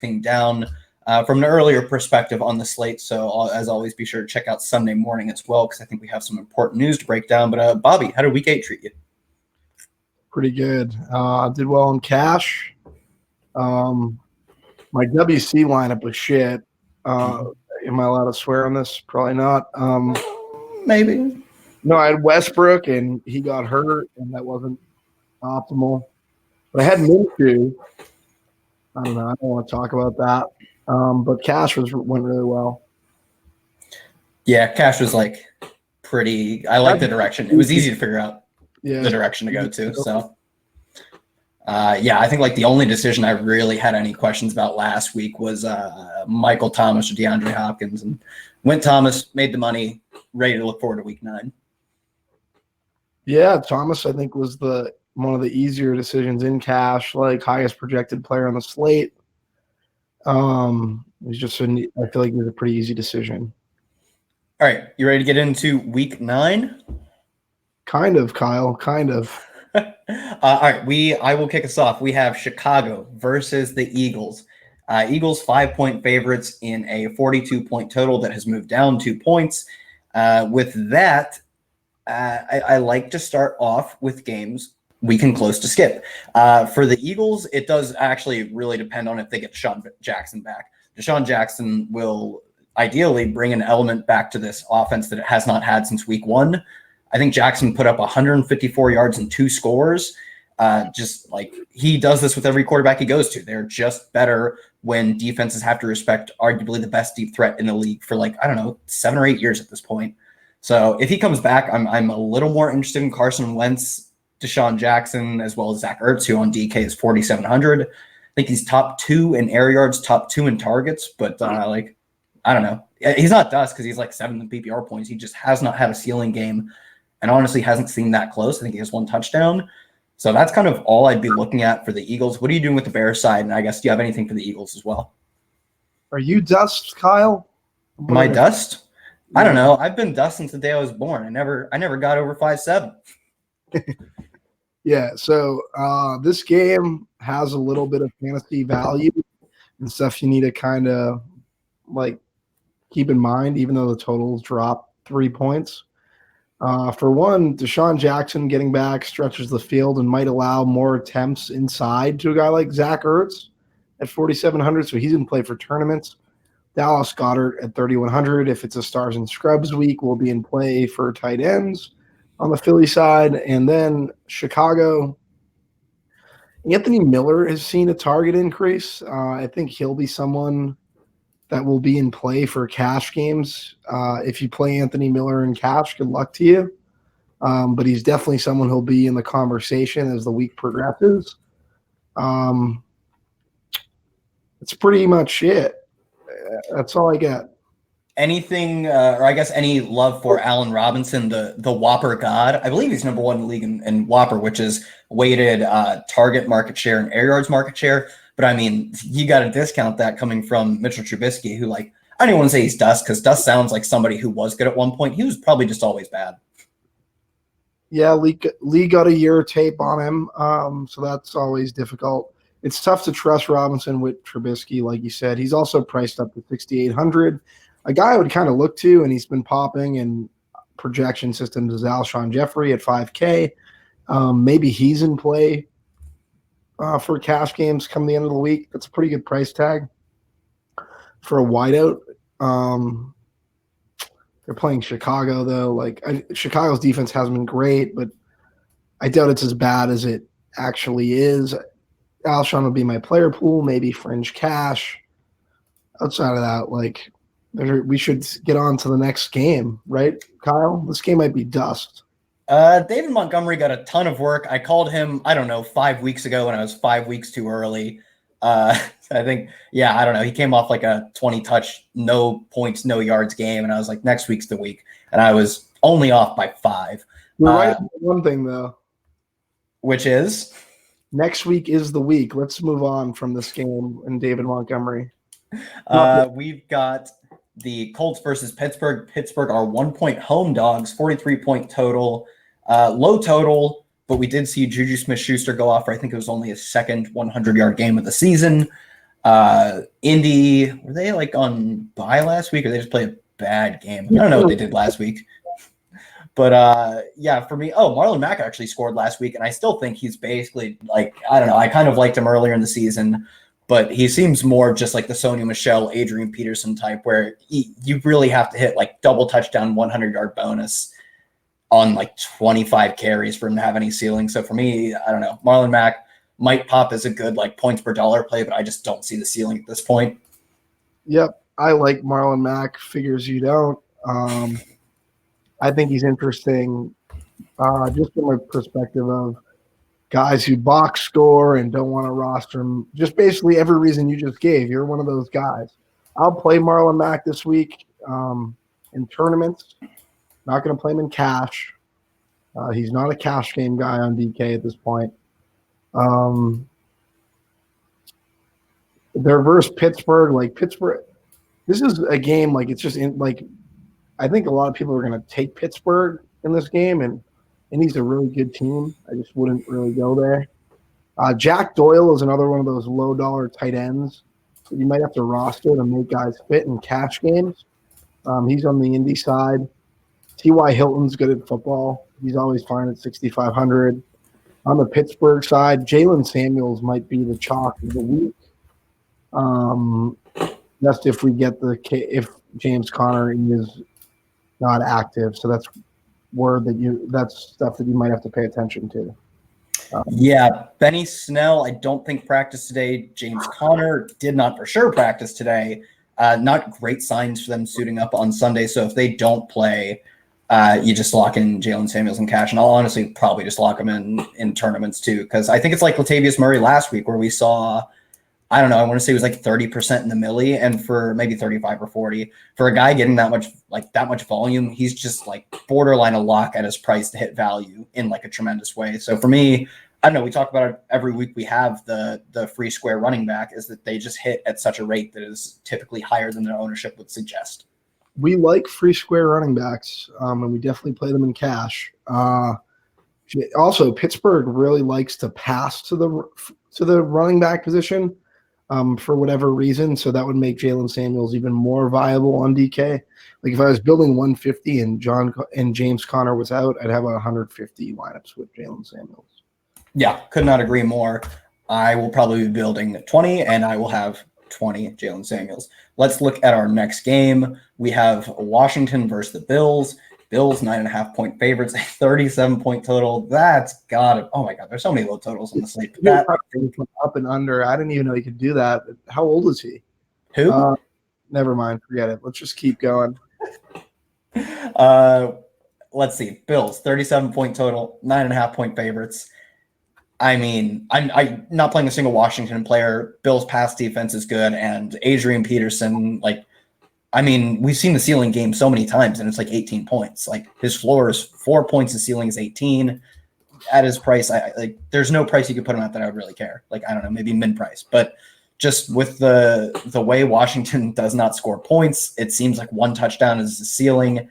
everything down from an earlier perspective on the slate. So as always, be sure to check out Sunday morning as well, because I think we have some important news to break down. But Bobby, how did week 8 treat you? Pretty good. I did well in cash. My WC lineup was shit. Am I allowed to swear on this? Probably not. Maybe. No, I had Westbrook, and he got hurt, and that wasn't optimal. But I had Minshew. I don't know. I don't want to talk about that. But cash went really well. Yeah, cash was like pretty. I like the direction. It was easy to figure out the direction to go to. So, I think like the only decision I really had any questions about last week was Michael Thomas or DeAndre Hopkins, and went Thomas, made the money, ready to look forward to week 9. Yeah, Thomas, I think, was one of the easier decisions in cash, like highest projected player on the slate. He's just I feel like it was a pretty easy decision. All right, you ready to get into week 9? Kind of, Kyle. Kind of. All right, I will kick us off. We have Chicago versus the Eagles. Eagles 5-point favorites in a 42-point total that has moved down 2 points. With that, I like to start off with games we can close to skip. For the Eagles, it does actually really depend on if they get Deshaun Jackson back. Deshaun Jackson will ideally bring an element back to this offense that it has not had since week 1. I think Jackson put up 154 yards and 2 scores. Just like he does this with every quarterback he goes to. They're just better when defenses have to respect arguably the best deep threat in the league for 7 or 8 years at this point. So if he comes back, I'm a little more interested in Carson Wentz, Deshaun Jackson, as well as Zach Ertz, who on DK is 4,700. I think he's top 2 in air yards, top 2 in targets, but I don't know. He's not dust because he's like 7th in PPR points. He just has not had a ceiling game and honestly hasn't seen that close. I think he has 1 touchdown. So that's kind of all I'd be looking at for the Eagles. What are you doing with the Bears side? And I guess, do you have anything for the Eagles as well? Are you dust, Kyle? Am I dust? I don't know. I've been dust since the day I was born. I never got over 5'7". Yeah, so this game has a little bit of fantasy value and stuff you need to kind of keep in mind, even though the totals drop 3 points. For one, Deshaun Jackson getting back stretches the field and might allow more attempts inside to a guy like Zach Ertz at 4,700, so he's in play for tournaments. Dallas Goedert at 3,100. If it's a Stars and Scrubs week, will be in play for tight ends on the Philly side. And then Chicago, Anthony Miller has seen a target increase. I think he'll be someone that will be in play for cash games. If you play Anthony Miller in cash, good luck to you. But he's definitely someone who'll be in the conversation as the week progresses. That's pretty much it. That's all I got. Anything, or I guess any love for Allen Robinson, the Whopper god? I believe he's number 1 in the league in Whopper, which is weighted target market share and air yards market share. But I mean, you got to discount that coming from Mitchell Trubisky, who I don't even want to say he's dust because dust sounds like somebody who was good at one point. He was probably just always bad. Yeah, Lee got a year tape on him, so that's always difficult. It's tough to trust Robinson with Trubisky, like you said. He's also priced up to 6,800. A guy I would kind of look to, and he's been popping in projection systems, is Alshon Jeffrey at 5K. Maybe he's in play for cash games come the end of the week. That's a pretty good price tag for a wideout. They're playing Chicago, though. Chicago's defense hasn't been great, but I doubt it's as bad as it actually is. Alshon would be my player pool, maybe fringe cash. Outside of that, we should get on to the next game, right, Kyle? This game might be dust. David Montgomery got a ton of work. I called him, 5 weeks ago when I was 5 weeks too early. I think, I don't know. He came off like a 20-touch, no points, no yards game, and I was like, next week's the week. And I was only off by 5. You're right on one thing, though. Which is? Next week is the week. Let's move on from this game and David Montgomery. We've got the Colts versus Pittsburgh. Pittsburgh are 1-point home dogs, 43-point total. Low total, but we did see Juju Smith-Schuster go off for, I think it was only his second 100-yard game of the season. Indy, were they like on bye last week, or they just played a bad game? I don't know what they did last week. But yeah, for me, Marlon Mack actually scored last week, and I still think he's basically like, I don't know, I kind of liked him earlier in the season, but he seems more just like the Sony Michel, Adrian Peterson type, where you really have to hit like double touchdown, 100-yard bonus on like 25 carries for him to have any ceiling. So for me, I don't know, Marlon Mack might pop as a good like points per dollar play, but I just don't see the ceiling at this point. Yep, I like Marlon Mack. Figures you don't. I think he's interesting just from a perspective of guys who box score and don't want to roster him. Just basically every reason you just gave. You're one of those guys. I'll play Marlon Mack this week in tournaments. Not going to play him in cash. He's not a cash game guy on DK at this point. They're versus Pittsburgh. Like Pittsburgh, this is a game like it's just in like. I think a lot of people are going to take Pittsburgh in this game, and he's a really good team. I just wouldn't really go there. Jack Doyle is another one of those low-dollar tight ends that you might have to roster to make guys fit in cash games. He's on the Indy side. T.Y. Hilton's good at football. He's always fine at 6,500. On the Pittsburgh side, Jalen Samuels might be the chalk of the week. That's if we get if James Conner is not active. So that's stuff that you might have to pay attention to. Yeah, Benny Snell, I don't think practiced today. James Conner did not for sure practice today. Not great signs for them suiting up on Sunday. So if they don't play, you just lock in Jalen Samuels in cash. And I'll honestly probably just lock him in tournaments too, because I think it's like Latavius Murray last week where we saw, I don't know, I want to say it was like 30% in the milli, and for maybe 35 or 40. For a guy getting that much volume, he's just like borderline a lock at his price to hit value in like a tremendous way. So for me, I don't know, we talk about it every week we have the free square running back, is that they just hit at such a rate that is typically higher than their ownership would suggest. We like free square running backs, and we definitely play them in cash. Also, Pittsburgh really likes to pass to the running back position. For whatever reason, so that would make Jalen Samuels even more viable on DK. Like if I was building 150 and James Conner was out, I'd have 150 lineups with Jalen Samuels. Yeah, could not agree more. I will probably be building 20, and I will have 20 Jalen Samuels. Let's look at our next game. We have Washington versus the Bills. Bills 9.5-point favorites, 37-point total. That's got it. Oh my God, there's so many low totals on the slate. That up and under. I didn't even know he could do that. How old is he? Who? Never mind. Forget it. Let's just keep going. Let's see. Bills 37-point total, 9.5-point favorites. I mean, I'm not playing a single Washington player. Bills pass defense is good, and Adrian Peterson, like. I mean, we've seen the ceiling game so many times, and it's like 18 points. Like his floor is 4 points, his ceiling is 18. At his price, there's no price you could put him at that I would really care. Like I don't know, maybe min price, but just with the way Washington does not score points, it seems like one touchdown is the ceiling,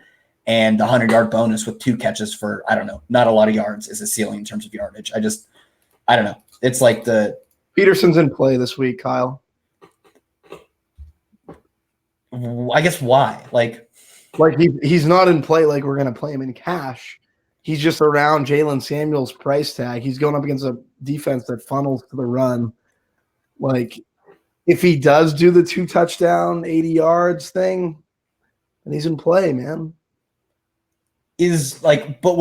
and the 100-yard bonus with 2 catches for I don't know, not a lot of yards is a ceiling in terms of yardage. I don't know. It's like Peterson's in play this week, Kyle. I guess why? Like he's not in play like we're going to play him in cash. He's just around Jalen Samuels' price tag. He's going up against a defense that funnels to the run. Like if he does do the 2 touchdown, 80 yards thing, then he's in play, man. Is like, but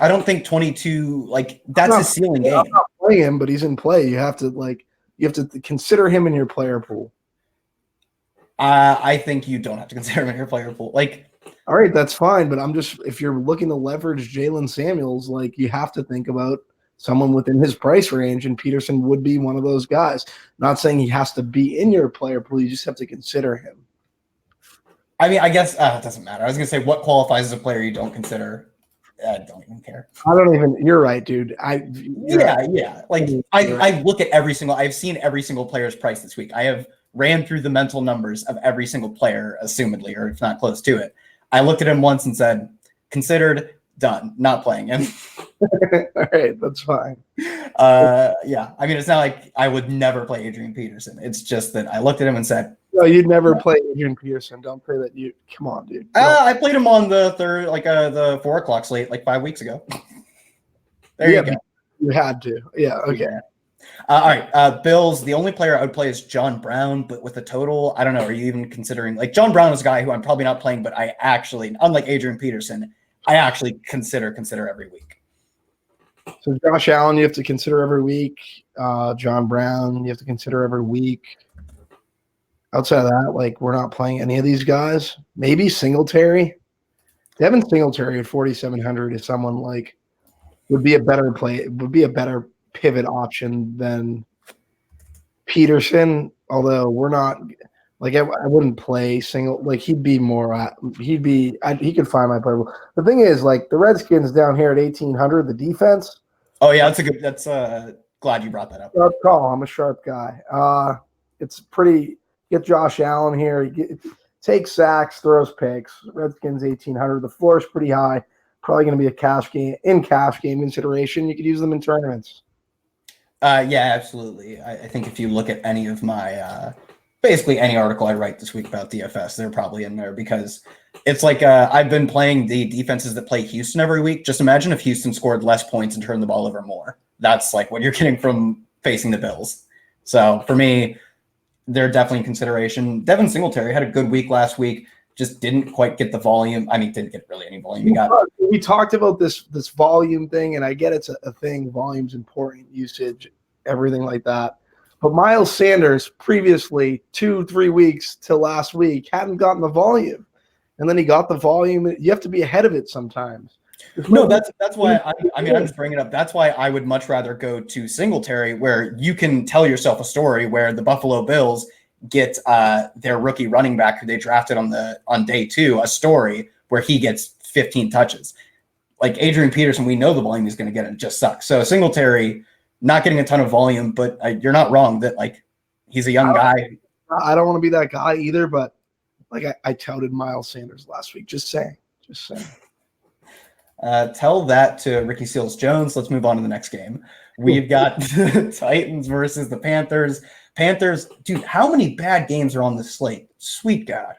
I don't think 22 like that's his ceiling game. I'm not playing him, but he's in play. You have to consider him in your player pool. I think you don't have to consider him in your player pool. Like, all right, that's fine. But if you're looking to leverage Jalen Samuels, like you have to think about someone within his price range, and Peterson would be one of those guys. Not saying he has to be in your player pool. You just have to consider him. I mean, I guess it doesn't matter. I was going to say what qualifies as a player you don't consider. I don't even care. You're right, dude. Yeah. Like I look at I've seen every single player's price this week. I have ran through the mental numbers of every single player, assumedly, or if not close to it. I looked at him once and said, considered done. Not playing him. All right, that's fine. Yeah, I mean, it's not like I would never play Adrian Peterson. It's just that I looked at him and said, No, you'd never play Adrian Peterson. Don't say that. Come on, dude. I played him on the third, the 4 o'clock slate like 5 weeks ago. There you go. You had to. Yeah. Okay. Yeah. All right. Bills. The only player I would play is John Brown, but with the total, I don't know. Are you even considering like John Brown is a guy who I'm probably not playing, but I actually, unlike Adrian Peterson, I actually consider every week. So Josh Allen, you have to consider every week. John Brown, you have to consider every week. Outside of that, like we're not playing any of these guys. Maybe Singletary. Devin Singletary at 4,700 is someone like would be a better pivot option than Peterson. Although we're not like I wouldn't play he'd be more. He could find my playable. The thing is, like the Redskins down here at 1,800, the defense. Oh yeah, that's glad you brought that up. Sharp call. I'm a sharp guy. It's pretty. Get Josh Allen here. Take sacks, throws picks. Redskins 1,800. The floor is pretty high. Probably going to be a cash game consideration. You could use them in tournaments. Yeah, absolutely. I think if you look at any of my basically any article I write this week about DFS, they're probably in there because it's like I've been playing the defenses that play Houston every week. Just imagine if Houston scored less points and turned the ball over more. That's like what you're getting from facing the Bills. So for me, they're definitely in consideration. Devin Singletary had a good week last week, just didn't quite get the volume. I mean, didn't get really any volume. We talked about this volume thing, and I get it's a thing. Volume's important, usage, everything like that. But Miles Sanders previously 2-3 weeks till last week hadn't gotten the volume, and then he got the volume. You have to be ahead of it sometimes. No, that's why I'm just bringing it up. That's why I would much rather go to Singletary, where you can tell yourself a story where the Buffalo Bills get their rookie running back who they drafted on day 2, a story where he gets 15 touches. Like Adrian Peterson, we know the volume he's going to get. It just sucks. So Singletary not getting a ton of volume, but you're not wrong that like he's a young guy. I don't want to be that guy either, but like I touted Miles Sanders last week. Just saying. Tell that to Ricky Seals-Jones. Let's move on to the next game. We've got the Titans versus the Panthers. Panthers, dude, how many bad games are on this slate? Sweet God.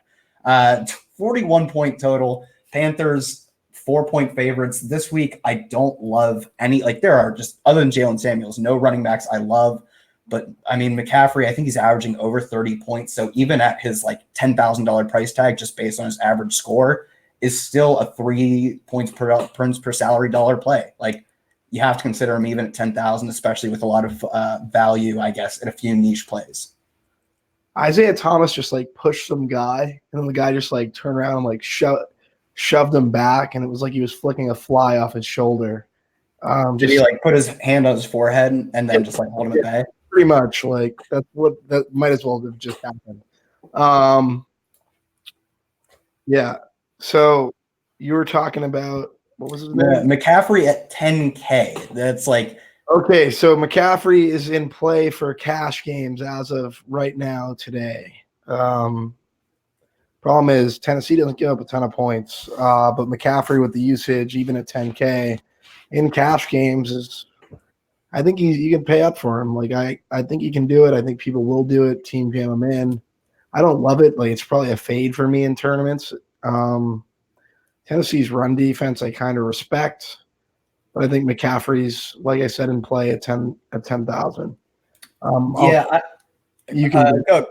41-point total. Panthers, 4-point favorites. This week, I don't love any. Like, there are just, other than Jalen Samuels, no running backs I love. But, I mean, McCaffrey, I think he's averaging over 30 points. So even at his, like, $10,000 price tag, just based on his average score, is still a 3 points per salary dollar play. Like, you have to consider him even at 10,000, especially with a lot of value, I guess, in a few niche plays. Isaiah Thomas just like pushed some guy, and then the guy just like turned around and like shoved him back, and it was like he was flicking a fly off his shoulder. Did he like put his hand on his forehead and then just like hold him at bay? Pretty much, like that might as well have just happened. Yeah. So you were talking about what was his name? McCaffrey at 10K. That's like okay. So McCaffrey is in play for cash games as of right now today. Problem is Tennessee doesn't give up a ton of points, but McCaffrey with the usage, even at 10K in cash games, is I think you can pay up for him. Like I think he can do it. I think people will do it. Team jam him in. I don't love it. Like it's probably a fade for me in tournaments. Tennessee's run defense I kind of respect, but I think McCaffrey's, like I said, in play at 10,000. You can go.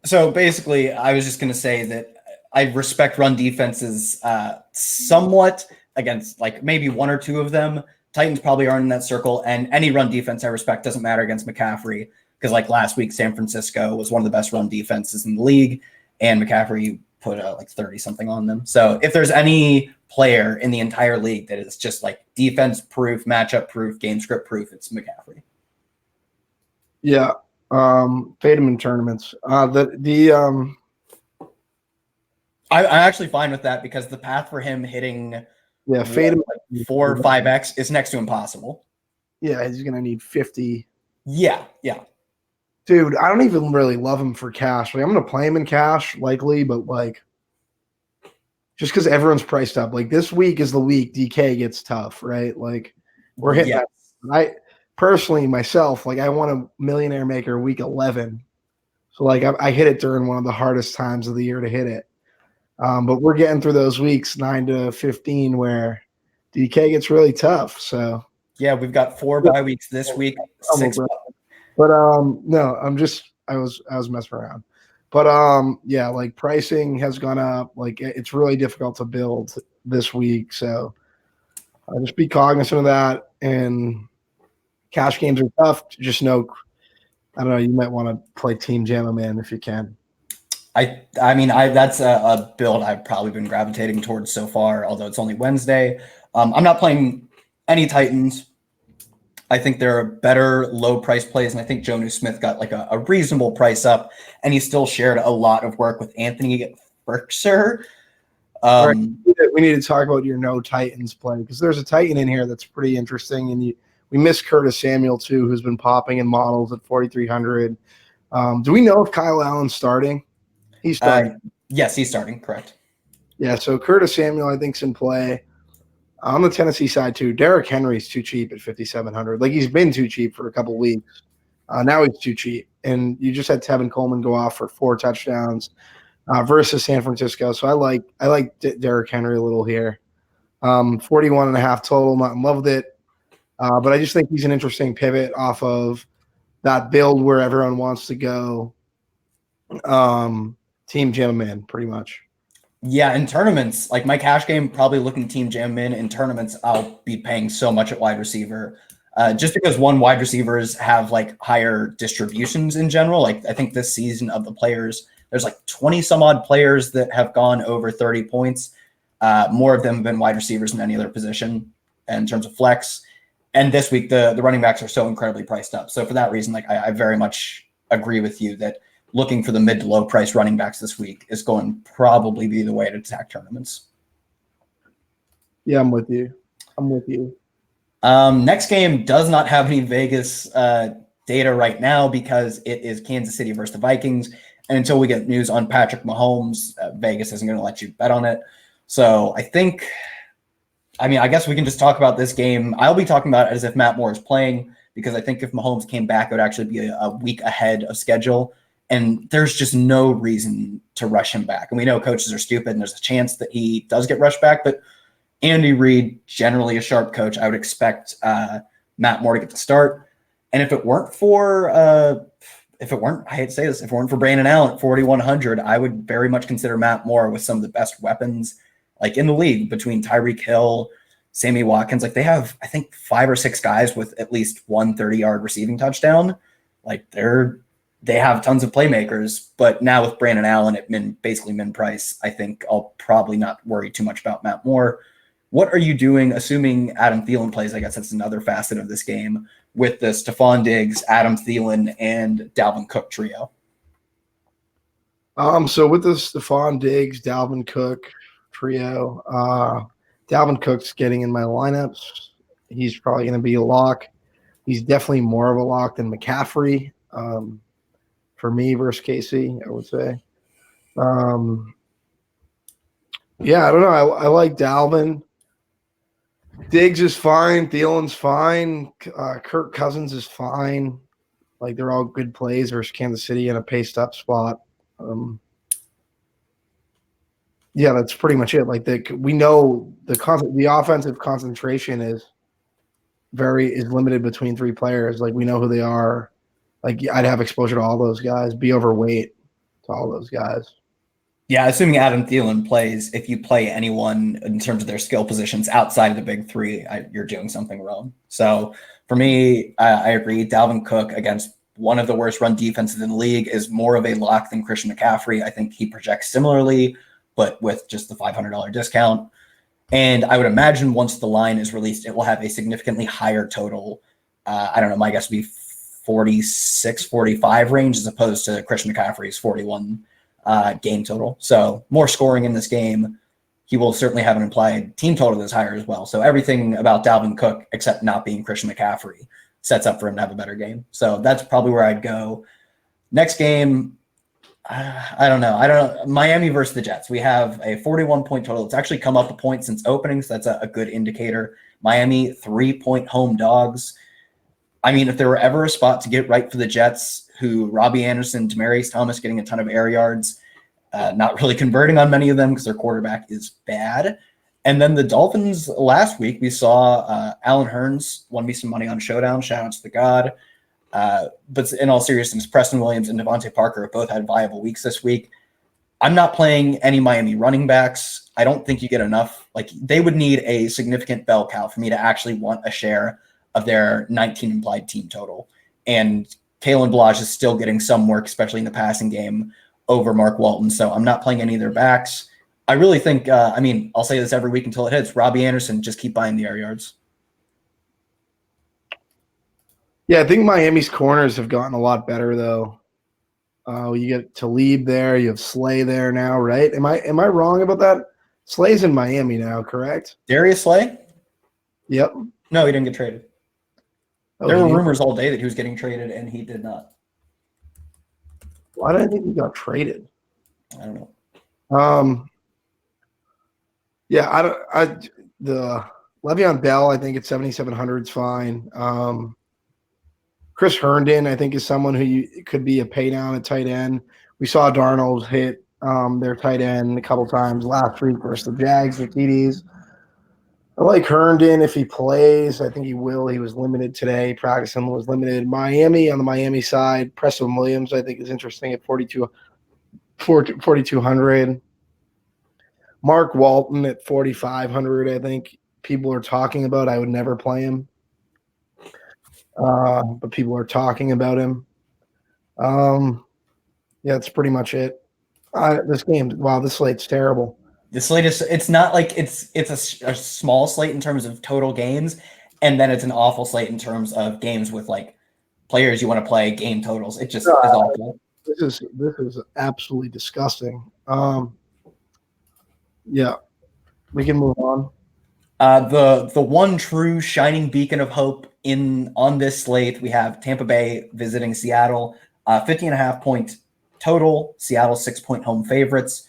So basically, I was just going to say that I respect run defenses somewhat against like maybe one or two of them. Titans probably aren't in that circle, and any run defense I respect doesn't matter against McCaffrey because like last week, San Francisco was one of the best run defenses in the league, and McCaffrey put like 30 something on them. So if there's any player in the entire league that is just like defense proof, matchup proof, game script proof, it's McCaffrey. Yeah. Fade him in tournaments. I'm actually fine with that because the path for him hitting fade him like 4 or 5x is next to impossible. Yeah, he's gonna need 50. Yeah. Dude, I don't even really love him for cash. Like, I'm gonna play him in cash, likely, but like just because everyone's priced up. Like this week is the week DK gets tough, right? Like we're hitting Yeah. that. I personally myself, like I want a millionaire maker week 11. So like I hit it during one of the hardest times of the year to hit it. But we're getting through those weeks 9 to 15 where DK gets really tough. So yeah, we've got 4 bye weeks this week. 6. But no, I was messing around. But yeah, like pricing has gone up. Like it's really difficult to build this week. So just be cognizant of that. And cash games are tough. Just know, I don't know, you might want to play Team Jamma Man if you can. I mean, that's a build I've probably been gravitating towards so far, although it's only Wednesday. I'm not playing any Titans. I think there are better low price plays, and I think Jonnu Smith got like a reasonable price up, and he still shared a lot of work with Anthony Berkshire. All right, we need to talk about your no Titans play because there's a Titan in here that's pretty interesting, and we miss Curtis Samuel too, who's been popping in models at 4,300. Do we know if Kyle Allen's starting? He's starting. Yes, he's starting. Correct. Yeah, so Curtis Samuel, I think, is in play. On the Tennessee side, too, Derrick Henry's too cheap at 5,700. Like, he's been too cheap for a couple weeks. Now he's too cheap. And you just had Tevin Coleman go off for 4 touchdowns versus San Francisco. So I like Derrick Henry a little here. 41.5 total, not in love with it. But I just think he's an interesting pivot off of that build where everyone wants to go. Team Jam Man, pretty much. Yeah, in tournaments, like my cash game, probably looking Team Jam Man. In tournaments, I'll be paying so much at wide receiver. Just because wide receivers have like higher distributions in general. Like I think this season of the players, there's like 20 some odd players that have gone over 30 points. More of them have been wide receivers than any other position in terms of flex. And this week, the running backs are so incredibly priced up. So for that reason, like I very much agree with you that looking for the mid to low price running backs this week is going to probably be the way to attack tournaments. Yeah, I'm with you. Next game does not have any Vegas data right now because it is Kansas City versus the Vikings. And until we get news on Patrick Mahomes, Vegas isn't going to let you bet on it. So I guess we can just talk about this game. I'll be talking about it as if Matt Moore is playing because I think if Mahomes came back, it would actually be a week ahead of schedule. And there's just no reason to rush him back. And we know coaches are stupid, and there's a chance that he does get rushed back. But Andy Reid, generally a sharp coach, I would expect Matt Moore to get the start. And if it weren't for, I hate to say this, if it weren't for Brandon Allen at 4,100, I would very much consider Matt Moore with some of the best weapons like in the league between Tyreek Hill, Sammy Watkins. Like they have, I think, 5 or 6 guys with at least one 30-yard receiving touchdown. Like they have tons of playmakers, but now with Brandon Allen at basically min price, I think I'll probably not worry too much about Matt Moore. What are you doing, assuming Adam Thielen plays? I guess that's another facet of this game with the Stephon Diggs, Adam Thielen, and Dalvin Cook trio. So with the Stephon Diggs, Dalvin Cook trio, Dalvin Cook's getting in my lineups. He's probably going to be a lock. He's definitely more of a lock than McCaffrey. For me versus Casey, I would say. Yeah, I don't know. I like Dalvin. Diggs is fine. Thielen's fine. Kirk Cousins is fine. Like they're all good plays versus Kansas City in a paced up spot. Yeah, that's pretty much it. Like we know the offensive concentration is limited between 3 players. Like we know who they are. Like I'd have exposure to all those guys, be overweight to all those guys. Yeah, assuming Adam Thielen plays, if you play anyone in terms of their skill positions outside of the big 3, you're doing something wrong. So for me, I agree. Dalvin Cook against one of the worst run defenses in the league is more of a lock than Christian McCaffrey. I think he projects similarly, but with just the $500 discount. And I would imagine once the line is released, it will have a significantly higher total. I don't know, my guess would be 46, 45 range as opposed to Christian McCaffrey's 41 game total. So more scoring in this game. He will certainly have an implied team total that's higher as well. So everything about Dalvin Cook, except not being Christian McCaffrey, sets up for him to have a better game. So that's probably where I'd go. Next game, I don't know. I don't know. Miami versus the Jets. We have a 41 point total. It's actually come up a point since opening, so that's a good indicator. Miami 3-point home dogs. I mean, if there were ever a spot to get right for the Jets, who Robbie Anderson, Demaryius Thomas getting a ton of air yards, not really converting on many of them because their quarterback is bad. And then the Dolphins last week, we saw Alan Hearns won me some money on Showdown. Shout out to the God. But in all seriousness, Preston Williams and Devontae Parker have both had viable weeks this week. I'm not playing any Miami running backs. I don't think you get enough. Like, they would need a significant bell cow for me to actually want a share of their 19 implied team total. And Kalen Balazs is still getting some work, especially in the passing game, over Mark Walton. So I'm not playing any of their backs. I really think, I'll say this every week until it hits. Robbie Anderson, just keep buying the air yards. Yeah, I think Miami's corners have gotten a lot better, though. You get Talib there. You have Slay there now, right? Am I wrong about that? Slay's in Miami now, correct? Darius Slay? Yep. No, he didn't get traded. Oh, there were rumors all day that he was getting traded, and he did not. Why did I think he got traded? I don't know. Yeah, the Le'Veon Bell, I think at 7,700 is fine. Chris Herndon, I think, is someone who could be a pay down at tight end. We saw Darnold hit their tight end a couple times last week versus the Jags with TDs. I like Herndon if he plays. I think he will. He was limited today. Practicing was limited. Miami, on the Miami side, Preston Williams, I think, is interesting at 4,200. Mark Walton at 4,500, I think people are talking about. I would never play him. But people are talking about him. Yeah, that's pretty much it. This slate's terrible. The slate it's not like it's a small slate in terms of total games, and then it's an awful slate in terms of games with like players you want to play, game totals. It just is awful. This is absolutely disgusting. Yeah, we can move on. The one true shining beacon of hope on this slate, we have Tampa Bay visiting Seattle, 50.5 point total. Seattle 6-point home favorites.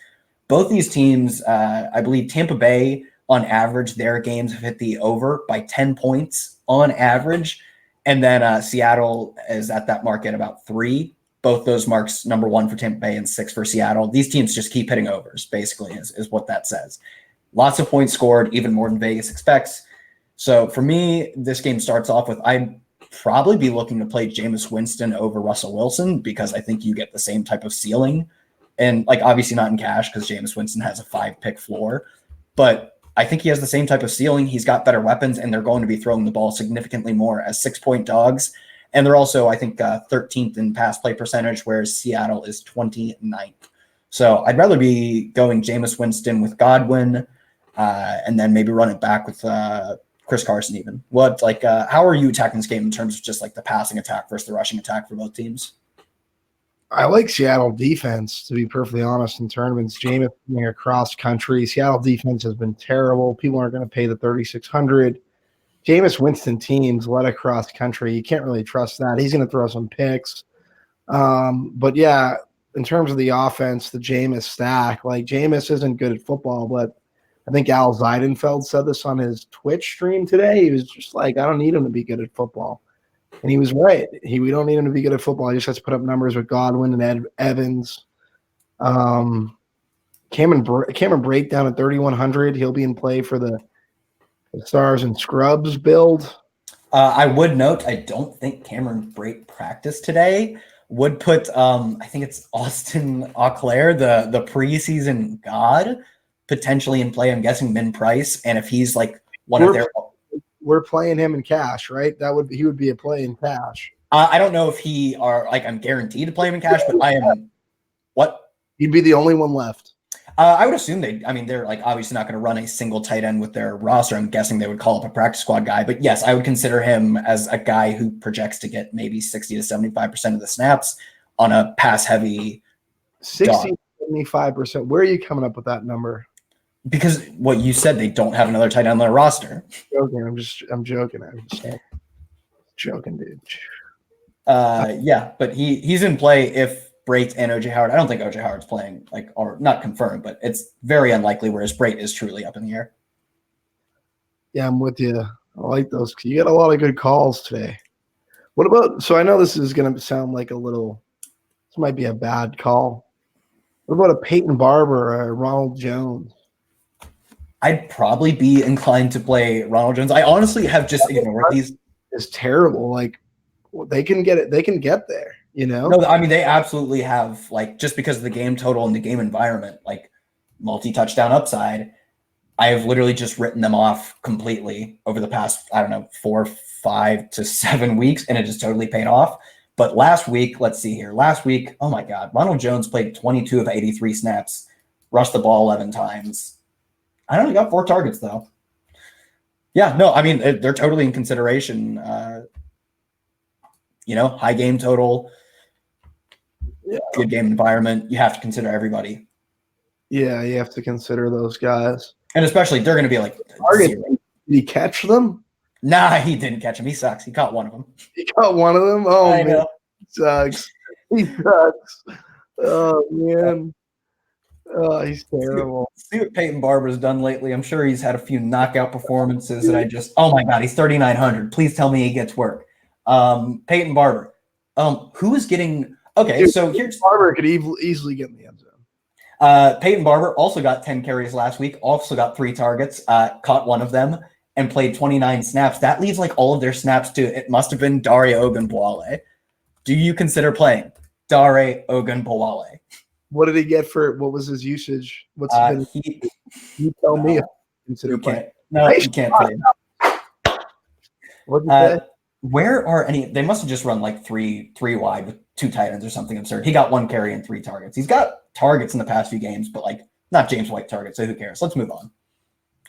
Both these teams, I believe Tampa Bay, on average, their games have hit the over by 10 points on average. And then Seattle is at that mark at about 3. Both those marks, number 1 for Tampa Bay and 6 for Seattle. These teams just keep hitting overs, basically, is what that says. Lots of points scored, even more than Vegas expects. So for me, this game starts off with I'd probably be looking to play Jameis Winston over Russell Wilson because I think you get the same type of ceiling. And like obviously not in cash because Jameis Winston has a 5-pick floor. But I think he has the same type of ceiling. He's got better weapons, and they're going to be throwing the ball significantly more as 6-point dogs. And they're also, I think, 13th in pass play percentage, whereas Seattle is 29th. So I'd rather be going Jameis Winston with Godwin, and then maybe run it back with Chris Carson even. How are you attacking this game in terms of just like the passing attack versus the rushing attack for both teams? I like Seattle defense, to be perfectly honest, in tournaments. Jameis being across country. Seattle defense has been terrible. People aren't going to pay the 3,600. Jameis Winston teams led across country. You can't really trust that. He's going to throw some picks. But yeah, in terms of the offense, the Jameis stack, like Jameis isn't good at football, but I think Al Zeidenfeld said this on his Twitch stream today. He was just like, I don't need him to be good at football. And he was right. We don't need him to be good at football. He just has to put up numbers with Godwin and Evans. Cameron Brate down at 3,100. He'll be in play for the Stars and Scrubs build. I would note, I don't think Cameron Brate practiced today. Would put, I think it's Austin Auclair, the preseason god, potentially in play. I'm guessing Min Price. And if he's like we're playing him in cash, right? He would be a play in cash. I don't know if I'm guaranteed to play him in cash, but I am. What? He'd be the only one left. I would assume they're like obviously not going to run a single tight end with their roster. I'm guessing they would call up a practice squad guy, but yes, I would consider him as a guy who projects to get maybe 60 to 75% of the snaps on a pass heavy. 60 to 75%. Where are you coming up with that number? Because what you said, they don't have another tight end on their roster. I'm joking. I'm just joking, dude. Yeah, but he's in play if Brate and OJ Howard. I don't think OJ Howard's playing, or not confirmed, but it's very unlikely, whereas Brate is truly up in the air. Yeah, I'm with you. I like those. You got a lot of good calls today. What about, so I know this is going to sound like this might be a bad call. What about a Peyton Barber or a Ronald Jones? I'd probably be inclined to play Ronald Jones. I honestly have just ignored these. It's terrible. Like, they can get it. They can get there, No, I mean, they absolutely have, just because of the game total and the game environment, multi-touchdown upside. I have literally just written them off completely over the past, 4, 5 to 7 weeks, and it just totally paid off. But last week, let's see here. Last week, oh my God, Ronald Jones played 22 of 83 snaps, rushed the ball 11 times. I only got 4 targets, though. Yeah, no, I mean, they're totally in consideration. High game total, good game environment. You have to consider everybody. Yeah, you have to consider those guys. And especially, they're going to be target. Did he catch them? Nah, he didn't catch him. He sucks. He caught one of them. He caught one of them? Oh, I man. know. He sucks. He sucks. Oh, man. Oh, he's terrible. See what Peyton Barber's done lately. I'm sure he's had a few knockout performances that oh my God, he's 3,900. Please tell me he gets work. Peyton Barber. Who is getting – okay, Dude, so here's – Barber could easily get in the end zone. Peyton Barber also got 10 carries last week, also got 3 targets, caught one of them, and played 29 snaps. That leaves all of their snaps to – it must have been Dare Ogunbowale. Do you consider playing Dare Ogunbowale? What did he get for – what was his usage? What's you tell me if consider playing. No, you can't play him. What did you say? Where are any – they must have just run 3 wide with 2 tight ends or something absurd. He got 1 carry and 3 targets. He's got targets in the past few games, but not James White targets, so who cares? Let's move on.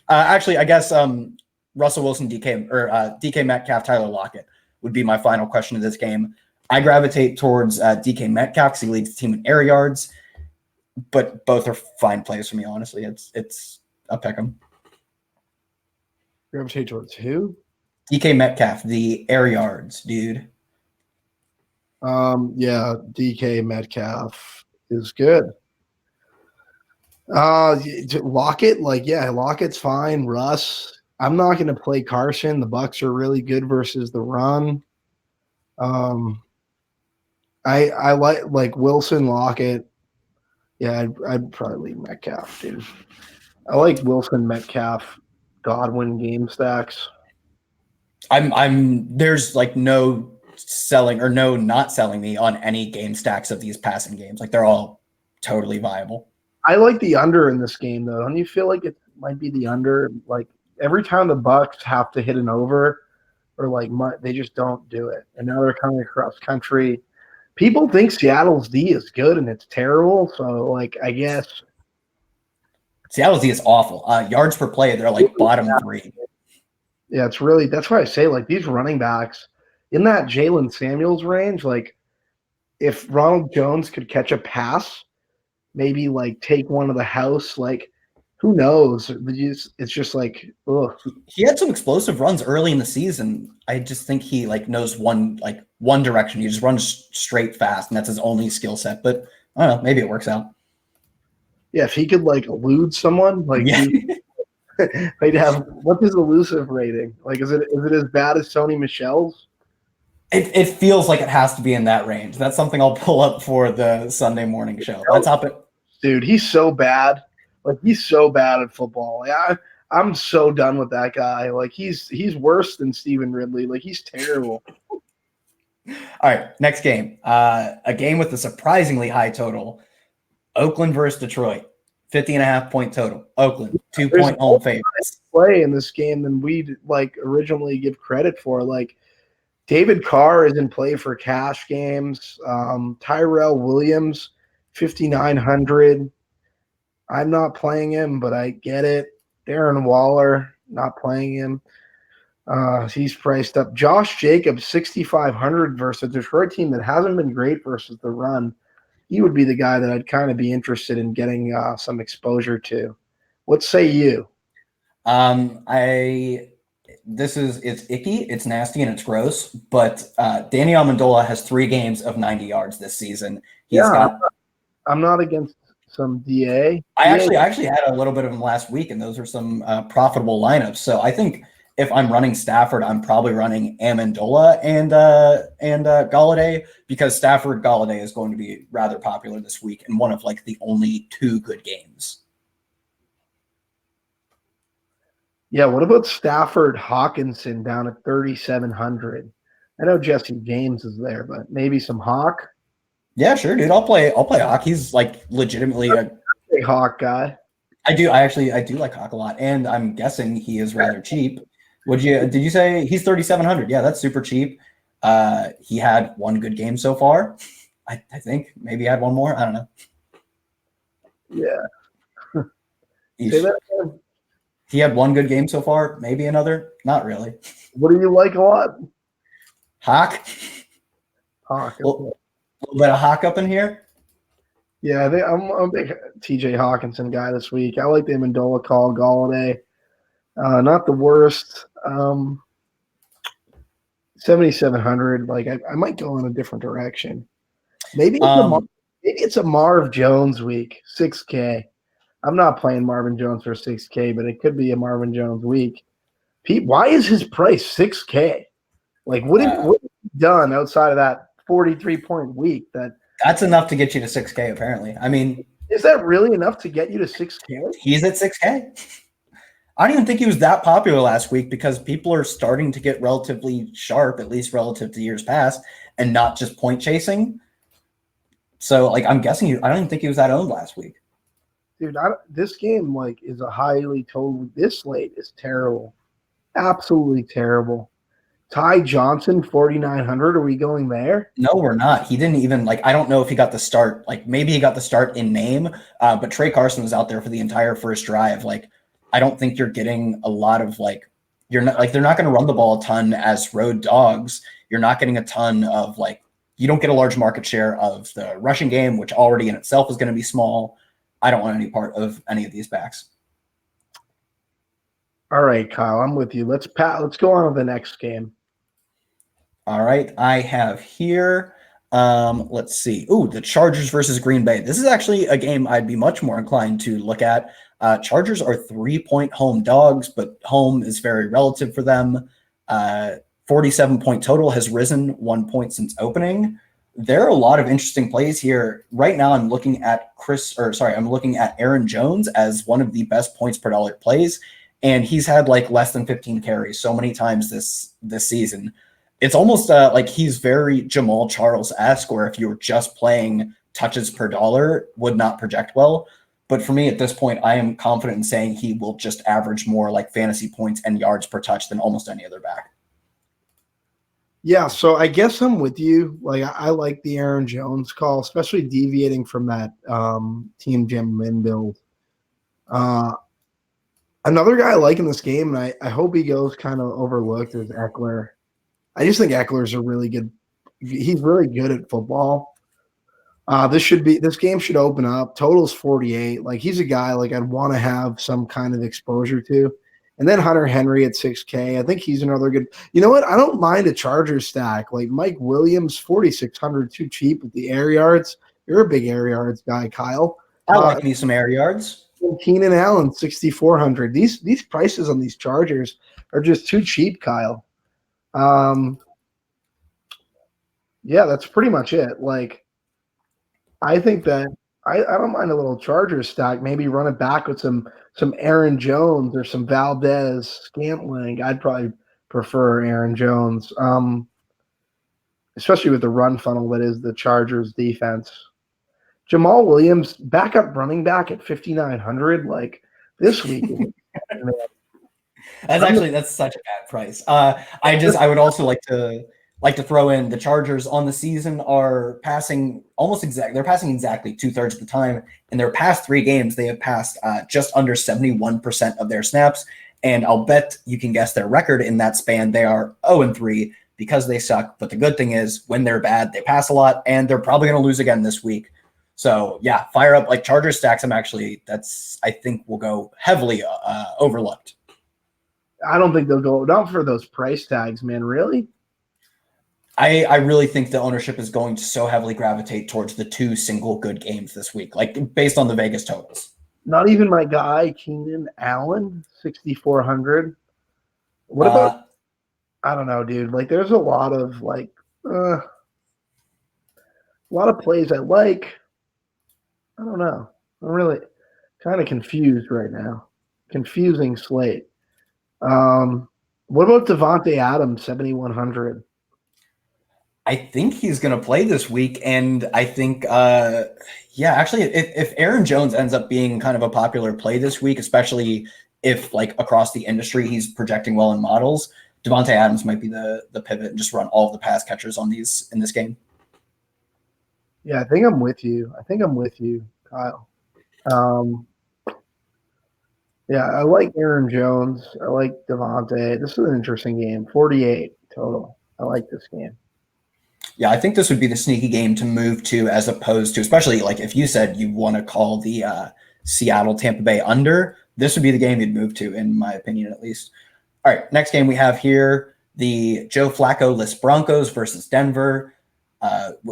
Actually, I guess Russell Wilson, DK Metcalf, Tyler Lockett would be my final question of this game. I gravitate towards DK Metcalf because he leads the team in air yards, but both are fine plays for me, honestly. It's a pick 'em. Gravitate towards who? DK Metcalf, the air yards, dude. Yeah, DK Metcalf is good. Lockett, Lockett's fine. Russ, I'm not going to play Carson. The Bucks are really good versus the run. I like Wilson, Lockett. Yeah, I'd probably leave Metcalf, dude. I like Wilson, Metcalf, Godwin game stacks. There's no selling or no not selling me on any game stacks of these passing games. They're all totally viable. I like the under in this game, though. Don't you feel like it might be the under? Every time the Bucks have to hit an over, or they just don't do it. And now they're coming across country. People think Seattle's D is good, and it's terrible. So, I guess Seattle's D is awful. Yards per play, they're bottom 3. Yeah, that's why I say these running backs in that Jalen Samuels range. If Ronald Jones could catch a pass, maybe take one to the house, who knows? It's just ugh. He had some explosive runs early in the season. I just think he knows one direction. He just runs straight fast, and that's his only skill set. But I don't know, maybe it works out. Yeah, if he could elude someone, yeah. They'd have, what's his elusive rating? Is it as bad as Sony Michel's? It feels like it has to be in that range. That's something I'll pull up for the Sunday morning show. Let's hop it. Dude, he's so bad. He's so bad at football. I'm so done with that guy. He's worse than Steven Ridley. He's terrible. All right, next game. A game with a surprisingly high total. Oakland versus Detroit. 50.5 point total. Oakland, 2-point home favorites. Play in this game than we originally give credit for. David Carr is in play for cash games. Tyrell Williams, 5,900. I'm not playing him, but I get it. Darren Waller, not playing him. He's priced up. Josh Jacobs, 6,500 versus a Detroit team that hasn't been great versus the run. He would be the guy that I'd kind of be interested in getting some exposure to. What say you? it's icky, it's nasty, and it's gross. But Danny Amendola has 3 games of 90 yards this season. He's Yeah, got. I'm not against some DA. I actually had a little bit of him last week, and those are some profitable lineups. So I think if I'm running Stafford, I'm probably running Amendola and Galladay, because Stafford Galladay is going to be rather popular this week and one of like the only 2 good games. Yeah, what about Stafford Hawkinson down at 3,700? I know Jesse James is there, but maybe some Hawk. Yeah, sure, dude. I'll play Hawk. He's like legitimately a Hawk guy. I do like Hawk a lot, and I'm guessing he is rather cheap. Did you say he's 3,700? Yeah, that's super cheap. He had 1 good game so far. I think maybe he had 1 more. I don't know. Yeah. Say that again. He had 1 good game so far. Maybe another. Not really. What do you like a lot? Hawk. Hawk. A little bit of Hawk up in here. Yeah, I'm a big TJ Hawkinson guy this week. I like the Amendola call, Galladay. Not the worst. 7,700. Like I might go in a different direction. Maybe it's a Marv Jones week, 6K. I'm not playing Marvin Jones for 6K, but it could be a Marvin Jones week. Pete, why is his price 6K? Like, what have you done outside of that 43-point week? That's enough to get you to 6K, apparently. I mean, is that really enough to get you to 6K? He's at 6K. I don't even think he was that popular last week because people are starting to get relatively sharp, at least relative to years past, and not just point chasing. So, like, I'm guessing I don't even think he was that owned last week. Dude, this game, like, is a highly total. This slate is terrible. Absolutely terrible. Ty Johnson, 4,900. Are we going there? No, we're not. He didn't even, like, I don't know if he got the start. Like, maybe he got the start in name, but Trey Carson was out there for the entire first drive. Like, I don't think you're getting a lot of, like, they're not going to run the ball a ton as road dogs. You're not getting a ton of, like, you don't get a large market share of the rushing game, which already in itself is going to be small. I don't want any part of any of these backs. All right, Kyle, I'm with you. Let's go on to the next game. All right, I have here, let's see. Ooh, the Chargers versus Green Bay. This is actually a game I'd be much more inclined to look at. Chargers are 3-point home dogs, but home is very relative for them. 47-point total has risen 1 point since opening. There are a lot of interesting plays here. Right now, I'm looking at Aaron Jones as one of the best points per dollar plays, and he's had like less than 15 carries so many times this season. It's almost like he's very Jamal Charles-esque, where if you were just playing touches per dollar, would not project well. But for me at this point, I am confident in saying he will just average more like fantasy points and yards per touch than almost any other back. Yeah, so I guess I'm with you. Like, I like the Aaron Jones call, especially deviating from that Team Jim Lynn build. Another guy I like in this game, and I hope he goes kind of overlooked, is Eckler. I just think Eckler's a really good – he's really good at football. This game should open up. Total's 48. Like, he's a guy like I'd want to have some kind of exposure to. And then Hunter Henry at 6K. I think he's another good – you know what? I don't mind a Chargers stack. Like Mike Williams, 4,600, too cheap with the air yards. You're a big air yards guy, Kyle. I like me some air yards. Keenan Allen, 6,400. These prices on these Chargers are just too cheap, Kyle. Yeah, that's pretty much it. Like, I think that I don't mind a little Chargers stack. Maybe run it back with some Aaron Jones or some Valdez Scantling. I'd probably prefer Aaron Jones, especially with the run funnel that is the Chargers defense. Jamal Williams, backup running back at 5,900. Like, this week. That's such a bad price. I would also like to throw in the Chargers on the season are passing they're passing exactly 2/3 of the time. In their past 3 games, they have passed just under 71% of their snaps. And I'll bet you can guess their record in that span. They are 0-3 because they suck. But the good thing is when they're bad, they pass a lot, and they're probably going to lose again this week. So yeah, fire up like Chargers stacks. I think will go heavily overlooked. I don't think they'll go not for those price tags, man. Really? I really think the ownership is going to so heavily gravitate towards the 2 single good games this week, like based on the Vegas totals. Not even my guy, Keenan Allen, 6,400. What about, I don't know, dude. Like, there's a lot of, a lot of plays I like. I don't know. I'm really kind of confused right now. Confusing slate. What about Devontae Adams, 7,100? I think he's going to play this week, and I think, actually, if Aaron Jones ends up being kind of a popular play this week, especially if like across the industry he's projecting well in models, Devontae Adams might be the pivot and just run all of the pass catchers on these in this game. Yeah, I think I'm with you. Kyle. Yeah, I like Aaron Jones. I like Devontae. This is an interesting game. 48 total. I like this game. Yeah, I think this would be the sneaky game to move to, as opposed to, especially like if you said you want to call the Seattle Tampa Bay under, this would be the game you'd move to, in my opinion, at least. All right, next game we have here, the Joe Flacco-less Broncos versus Denver.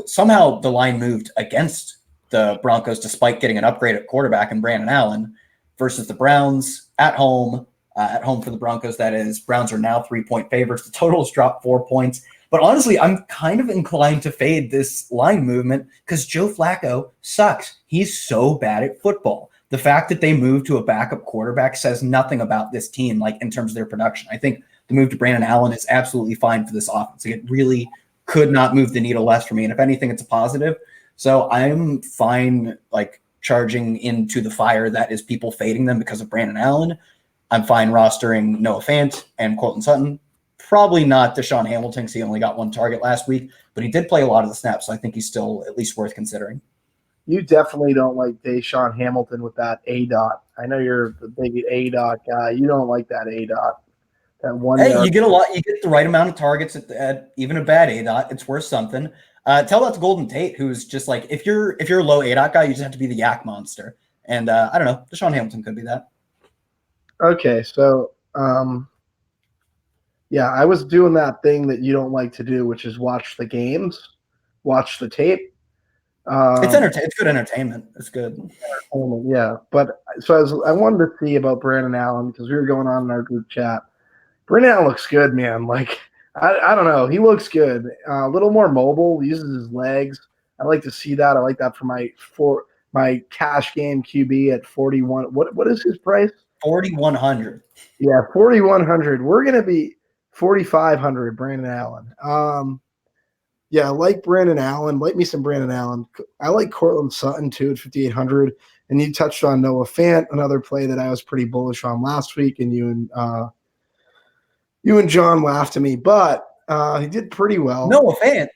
Somehow the line moved against the Broncos despite getting an upgrade at quarterback and Brandon Allen versus the Browns at home for the Broncos, that is. Browns are now 3-point favorites. The total has dropped 4 points. But honestly, I'm kind of inclined to fade this line movement because Joe Flacco sucks. He's so bad at football. The fact that they moved to a backup quarterback says nothing about this team, like in terms of their production. I think the move to Brandon Allen is absolutely fine for this offense. Like, it really could not move the needle less for me. And if anything, it's a positive. So I'm fine, like, charging into the fire that is people fading them because of Brandon Allen. I'm fine rostering Noah Fant and Courtland Sutton. Probably not Deshaun Hamilton because he only got 1 target last week, but he did play a lot of the snaps, so I think he's still at least worth considering. You definitely don't like Deshaun Hamilton with that A dot. I know you're the big A dot guy. You don't like that A dot. That 1 Hey, yard. you get a lot. You get the right amount of targets at even a bad A dot. It's worth something. Tell that to Golden Tate, who's just like, if you're a low A dot guy, you just have to be the yak monster. And I don't know, Deshaun Hamilton could be that. Okay, so yeah, I was doing that thing that you don't like to do, which is watch the games, watch the tape. It's good entertainment. It's good. Yeah, but so I wanted to see about Brandon Allen because we were going on in our group chat. Brandon Allen looks good, man. Like, I don't know, he looks good. A little more mobile, uses his legs. I like to see that. I like that for my cash game QB at 41. What is his price? 4,100. Yeah, 4,100. We're gonna be 4,500. Brandon Allen. Yeah, I like Brandon Allen. Like me some Brandon Allen. I like Courtland Sutton too at 5,800. And you touched on Noah Fant, another play that I was pretty bullish on last week, and you and John laughed at me, but he did pretty well. Noah Fant,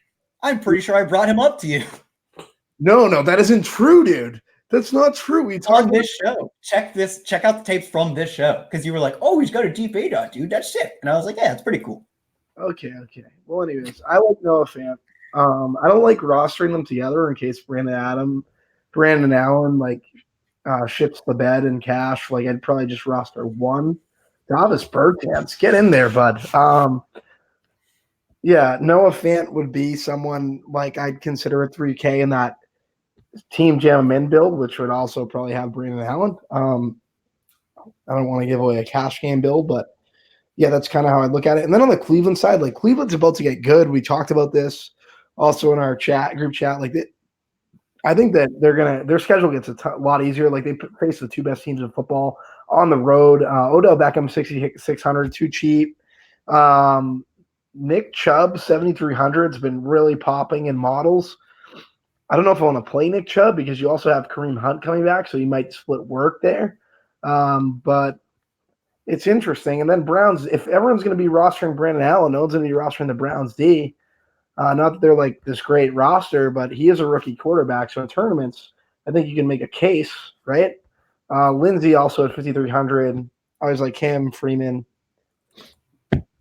I'm pretty sure I brought him up to you. No, that isn't true, dude. That's not true. We talked on this show. Check out the tapes from this show, because you were like, "Oh, he's got a deep A dot, dude. That's sick." And I was like, "Yeah, it's pretty cool." Okay. Well, anyways, I like Noah Fant. I don't like rostering them together in case Brandon Allen like ships the bed in cash. Like, I'd probably just roster one. Davis Bertans, get in there, bud. Yeah, Noah Fant would be someone like I'd consider a 3K in that Team Jam in build, which would also probably have Brandon Allen. I don't want to give away a cash game build, but yeah, that's kind of how I look at it. And then on the Cleveland side, like, Cleveland's about to get good. We talked about this also in our group chat. Like, I think that their schedule gets a lot easier. Like, they face the 2 best teams in football on the road. Odell Beckham 6,600, too cheap. Nick Chubb 7,300 has been really popping in models. I don't know if I want to play Nick Chubb because you also have Kareem Hunt coming back, so you might split work there. But it's interesting. And then Browns, if everyone's going to be rostering Brandon Allen, no one's going to be rostering the Browns D. Not that they're like this great roster, but he is a rookie quarterback. So in tournaments, I think you can make a case, right? Lindsey also at 5,300. I always like him, Freeman.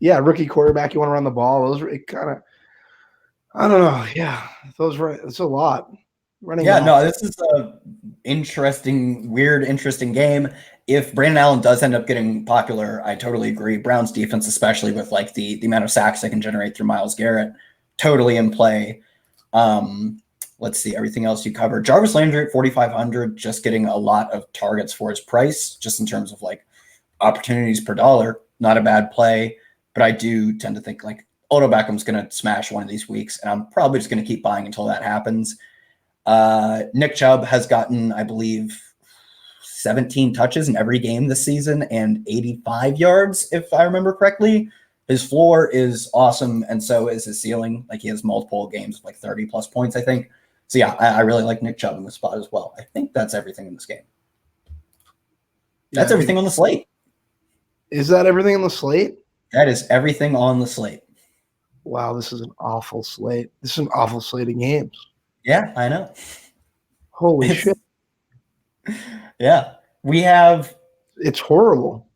Yeah, rookie quarterback. You want to run the ball. Those are kind of, I don't know. Yeah, it's a lot. This is interesting game. If Brandon Allen does end up getting popular, I totally agree. Browns defense, especially with like the amount of sacks they can generate through Myles Garrett, totally in play. Let's see, everything else you covered. Jarvis Landry at 4,500, just getting a lot of targets for his price, just in terms of like opportunities per dollar. Not a bad play, but I do tend to think like Odell Beckham's going to smash one of these weeks, and I'm probably just going to keep buying until that happens. Nick Chubb has gotten, I believe, 17 touches in every game this season and 85 yards, if I remember correctly. His floor is awesome, and so is his ceiling. Like, he has multiple games of like 30 plus points, I think. So yeah, I really like Nick Chubb in this spot as well. I think that's everything in this game. That's everything on the slate. Is that everything on the slate? That is everything on the slate. Wow, this is an awful slate. This is an awful slate of games. Yeah, I know. Holy shit. Yeah. We have it's horrible.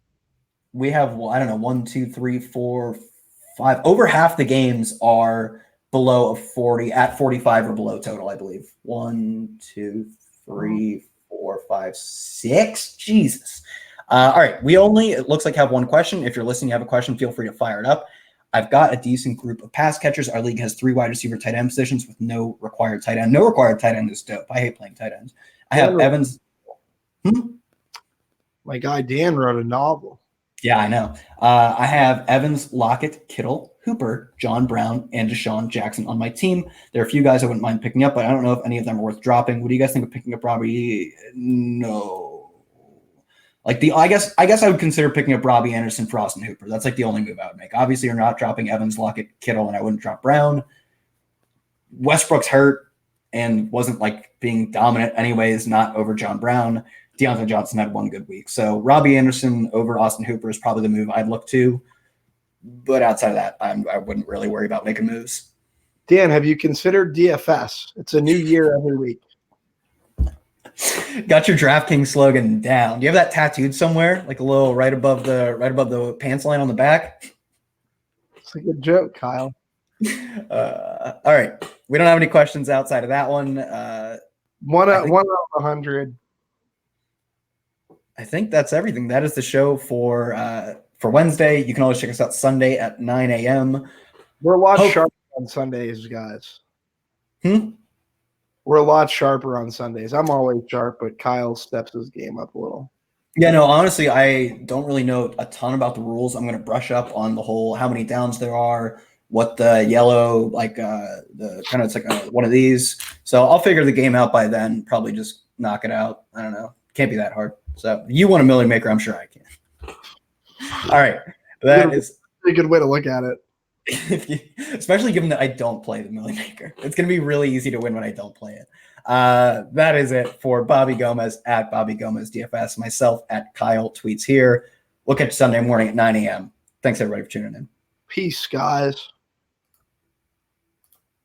We have, well, I don't know, 1, 2, 3, 4, 5. Over half the games are below a 40, at 45 or below total, I believe. 1, 2, 3, 4, 5, 6. Jesus. All right. We only, it looks like, have one question. If you're listening, you have a question, feel free to fire it up. I've got a decent group of pass catchers. Our league has 3 wide receiver tight end positions with no required tight end. No required tight end is dope. I hate playing tight ends. I have Evans. My guy Dan wrote a novel. Yeah, I know. I have Evans, Lockett, Kittle, Hooper, John Brown, and Deshaun Jackson on my team. There are a few guys I wouldn't mind picking up, but I don't know if any of them are worth dropping. What do you guys think of picking up Robbie? No. Like I guess I would consider picking up Robbie Anderson for Austin Hooper. That's like the only move I would make. Obviously, you're not dropping Evans, Lockett, Kittle, and I wouldn't drop Brown. Westbrook's hurt and wasn't like being dominant anyways, not over John Brown. Deontay Johnson had one good week. So Robbie Anderson over Austin Hooper is probably the move I'd look to. But outside of that, I wouldn't really worry about making moves. Dan, have you considered DFS? It's a new year every week. Got your DraftKings slogan down. Do you have that tattooed somewhere, like a little right above the pants line on the back? It's a good joke, Kyle. All right, we don't have any questions outside of that one. One out of 100. I think that's everything. That is the show for Wednesday. You can always check us out Sunday at 9 a.m. We're a lot sharper on Sundays, guys. We're a lot sharper on Sundays. I'm always sharp, but Kyle steps his game up a little. Yeah, no, honestly, I don't really know a ton about the rules. I'm going to brush up on the whole how many downs there are, what the yellow, like the kind of, it's like one of these. So I'll figure the game out by then, probably just knock it out. I don't know. Can't be that hard. So if you want a million maker, I'm sure I can. All right. That is a good way to look at it. Especially given that I don't play the million maker. It's going to be really easy to win when I don't play it. That is it for Bobby Gomes at Bobby Gomes DFS, myself at Kyle Tweets here. We'll catch you Sunday morning at 9 a.m. Thanks everybody for tuning in. Peace, guys.